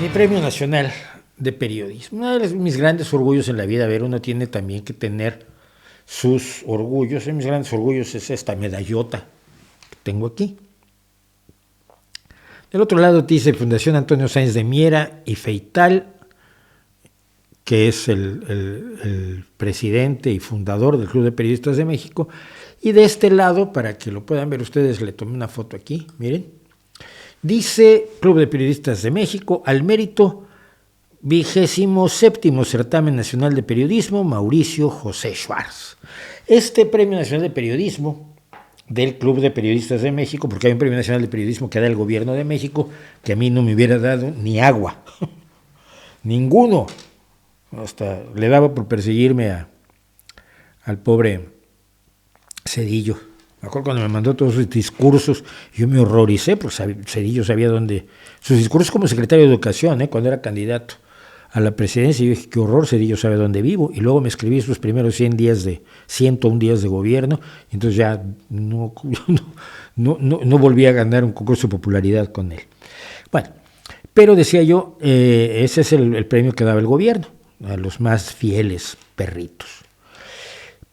Mi Premio Nacional de Periodismo. Uno de mis grandes orgullos en la vida, a ver, uno tiene también que tener sus orgullos. Uno de mis grandes orgullos es esta medallota que tengo aquí. Del otro lado dice Fundación Antonio Sáenz de Miera y Feital, que es el presidente y fundador del Club de Periodistas de México. Y de este lado, para que lo puedan ver ustedes, le tomé una foto aquí, miren. Dice Club de Periodistas de México, al mérito 27º Certamen Nacional de Periodismo, Mauricio José Schwartz. Este Premio Nacional de Periodismo del Club de Periodistas de México, porque hay un Premio Nacional de Periodismo que da el Gobierno de México, que a mí no me hubiera dado ni agua, ninguno. Hasta le daba por perseguirme al pobre Zedillo. Me acuerdo cuando me mandó todos sus discursos, yo me horroricé, porque Zedillo sabía dónde. Sus discursos como secretario de Educación, cuando era candidato a la presidencia, y yo dije, qué horror, Zedillo sabe dónde vivo. Y luego me escribí sus primeros 101 días de gobierno, y entonces ya no volví a ganar un concurso de popularidad con él. Bueno, pero decía yo, ese es el premio que daba el gobierno a los más fieles perritos.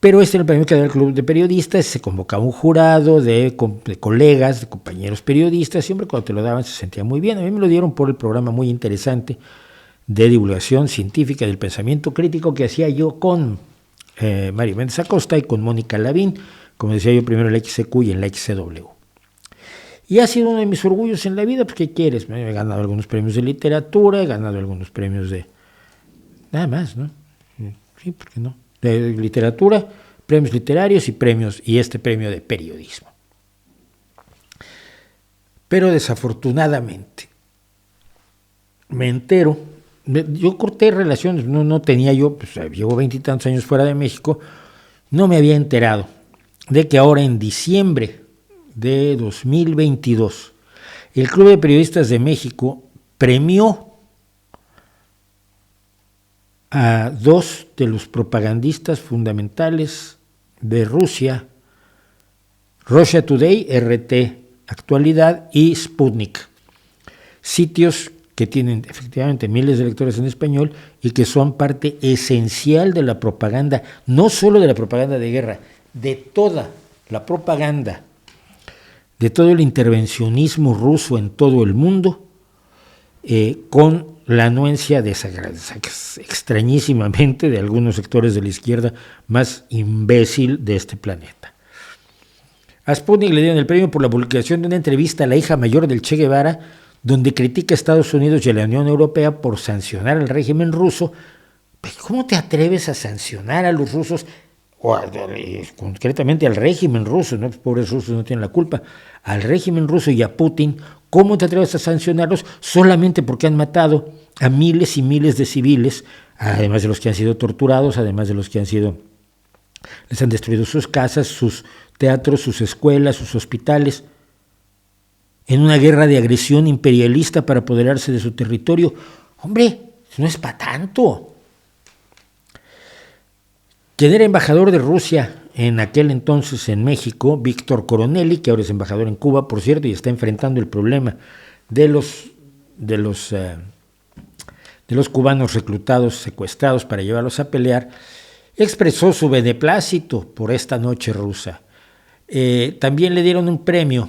Pero este era el premio que daba el Club de Periodistas, se convocaba un jurado de colegas, de compañeros periodistas, siempre cuando te lo daban se sentía muy bien. A mí me lo dieron por el programa muy interesante de divulgación científica del pensamiento crítico que hacía yo con Mario Méndez Acosta y con Mónica Lavín, como decía yo, primero en la XCQ y en la XCW. Y ha sido uno de mis orgullos en la vida, pues ¿qué quieres? Me he ganado algunos premios de literatura, he ganado algunos premios de... nada más, ¿no? Sí, ¿por qué no? De literatura, premios literarios y este premio de periodismo. Pero desafortunadamente me entero, yo corté relaciones, no tenía yo, pues llevo 20 y tantos años fuera de México, no me había enterado de que ahora en diciembre de 2022 el Club de Periodistas de México premió a dos de los propagandistas fundamentales de Rusia, Russia Today, RT Actualidad y Sputnik, sitios que tienen efectivamente miles de lectores en español y que son parte esencial de la propaganda, no solo de la propaganda de guerra, de toda la propaganda, de todo el intervencionismo ruso en todo el mundo, con la anuencia extrañísimamente de algunos sectores de la izquierda más imbécil de este planeta. A Sputnik le dieron el premio por la publicación de una entrevista a la hija mayor del Che Guevara, donde critica a Estados Unidos y a la Unión Europea por sancionar al régimen ruso. ¿Cómo te atreves a sancionar a los rusos, o concretamente al régimen ruso? ¿No? Los pobres rusos no tienen la culpa. Al régimen ruso y a Putin, ¿cómo te atreves a sancionarlos solamente porque han matado a miles y miles de civiles, además de los que han sido torturados, además de los que les han destruido sus casas, sus teatros, sus escuelas, sus hospitales, en una guerra de agresión imperialista para apoderarse de su territorio? Hombre, no es para tanto. Quien era embajador de Rusia en aquel entonces en México, Víctor Coronelli, que ahora es embajador en Cuba, por cierto, y está enfrentando el problema de los cubanos reclutados, secuestrados para llevarlos a pelear, expresó su beneplácito por esta noche rusa. También le dieron un premio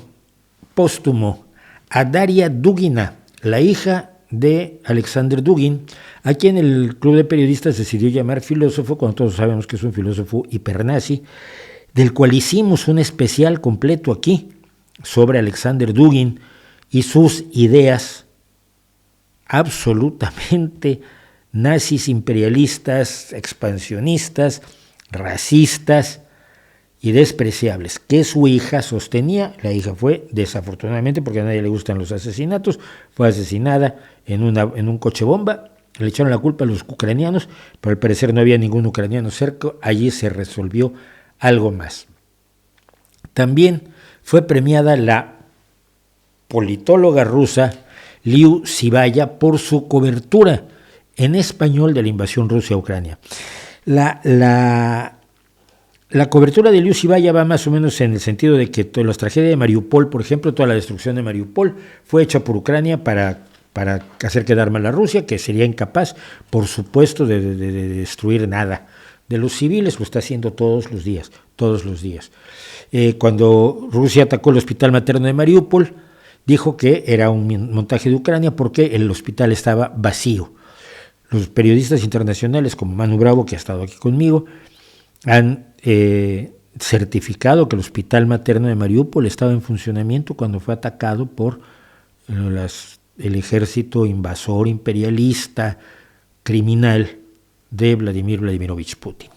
póstumo a Daria Dugina, la hija de Alexander Dugin, a quien el Club de Periodistas decidió llamar filósofo, cuando todos sabemos que es un filósofo hipernazi, del cual hicimos un especial completo aquí sobre Alexander Dugin y sus ideas absolutamente nazis, imperialistas, expansionistas, racistas y despreciables, que su hija sostenía. La hija fue, desafortunadamente, porque a nadie le gustan los asesinatos, fue asesinada en un coche bomba. Le echaron la culpa a los ucranianos, pero al parecer no había ningún ucraniano cerca. Allí se resolvió algo más. También fue premiada la politóloga rusa Liu Sibaya por su cobertura en español de la invasión rusa a Ucrania. La cobertura de Liu Sibaya va más o menos en el sentido de que la tragedia de Mariupol, por ejemplo, toda la destrucción de Mariupol fue hecha por Ucrania para para hacer quedar mal a Rusia, que sería incapaz, por supuesto, de destruir nada. De los civiles lo está haciendo todos los días, todos los días. Cuando Rusia atacó el hospital materno de Mariupol, dijo que era un montaje de Ucrania porque el hospital estaba vacío. Los periodistas internacionales como Manu Bravo, que ha estado aquí conmigo, han certificado que el hospital materno de Mariupol estaba en funcionamiento cuando fue atacado por el ejército invasor, imperialista, criminal de Vladimir Vladimirovich Putin.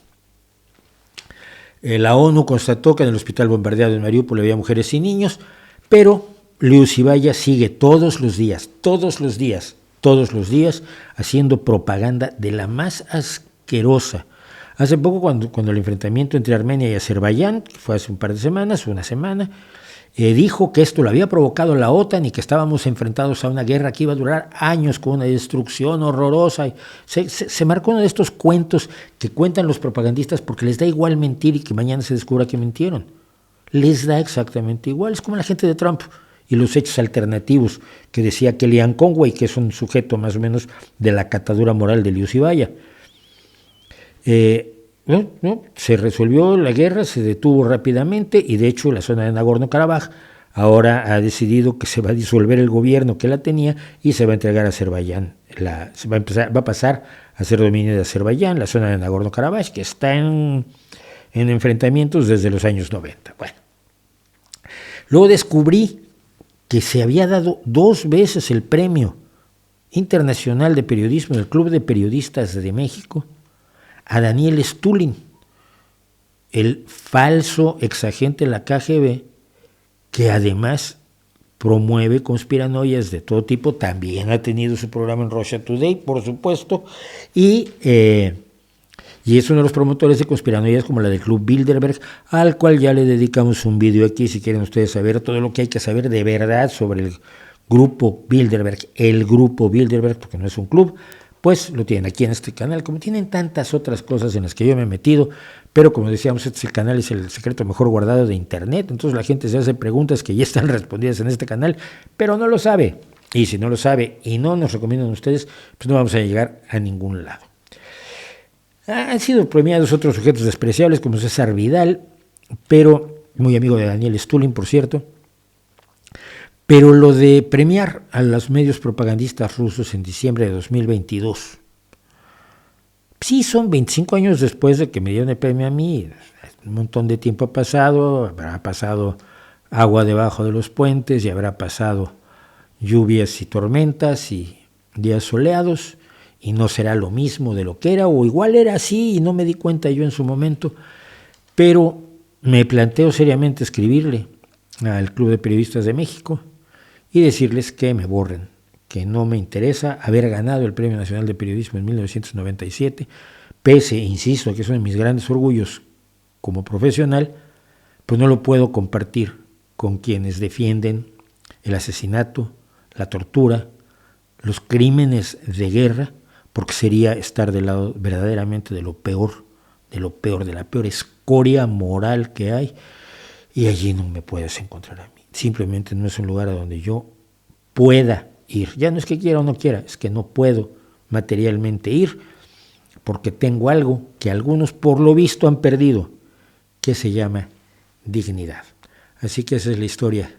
La ONU constató que en el hospital bombardeado en Mariupol había mujeres y niños, pero Liuzivaya sigue todos los días, haciendo propaganda de la más asquerosa. Hace poco, cuando el enfrentamiento entre Armenia y Azerbaiyán, que fue hace un par de semanas, una semana, dijo que esto lo había provocado la OTAN y que estábamos enfrentados a una guerra que iba a durar años con una destrucción horrorosa. Se marcó uno de estos cuentos que cuentan los propagandistas porque les da igual mentir y que mañana se descubra que mintieron. Les da exactamente igual. Es como la gente de Trump y los hechos alternativos que decía Kellyanne Conway, que es un sujeto más o menos de la catadura moral de Liuzivaya. Se resolvió la guerra, se detuvo rápidamente y de hecho la zona de Nagorno-Karabaj ahora ha decidido que se va a disolver el gobierno que la tenía y se va a entregar a Azerbaiyán. Va a pasar a ser dominio de Azerbaiyán, la zona de Nagorno-Karabaj, que está en enfrentamientos desde los años 90. Bueno, luego descubrí que se había dado 2 veces el Premio Internacional de Periodismo del Club de Periodistas de México a Daniel Stulin, el falso exagente de la KGB, que además promueve conspiranoias de todo tipo. También ha tenido su programa en Russia Today, por supuesto, y es uno de los promotores de conspiranoias como la del Club Bilderberg, al cual ya le dedicamos un vídeo aquí, si quieren ustedes saber todo lo que hay que saber de verdad sobre el Grupo Bilderberg, porque no es un club, pues lo tienen aquí en este canal, como tienen tantas otras cosas en las que yo me he metido, pero como decíamos, este canal es el secreto mejor guardado de Internet, entonces la gente se hace preguntas que ya están respondidas en este canal, pero no lo sabe, y si no lo sabe y no nos recomiendan ustedes, pues no vamos a llegar a ningún lado. Han sido premiados otros sujetos despreciables como César Vidal, pero muy amigo de Daniel Stulin, por cierto. Pero lo de premiar a los medios propagandistas rusos en diciembre de 2022, sí son 25 años después de que me dieron el premio a mí, un montón de tiempo ha pasado, habrá pasado agua debajo de los puentes y habrá pasado lluvias y tormentas y días soleados, y no será lo mismo de lo que era, o igual era así y no me di cuenta yo en su momento, pero me planteo seriamente escribirle al Club de Periodistas de México y decirles que me borren, que no me interesa haber ganado el Premio Nacional de Periodismo en 1997, pese, insisto, que es uno de mis grandes orgullos como profesional, pues no lo puedo compartir con quienes defienden el asesinato, la tortura, los crímenes de guerra, porque sería estar del lado verdaderamente de lo peor, de la peor escoria moral que hay, y allí no me puedes encontrar a mí. Simplemente no es un lugar a donde yo pueda ir. Ya no es que quiera o no quiera, es que no puedo materialmente ir, porque tengo algo que algunos por lo visto han perdido, que se llama dignidad. Así que esa es la historia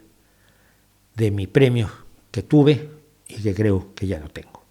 de mi premio que tuve y que creo que ya no tengo.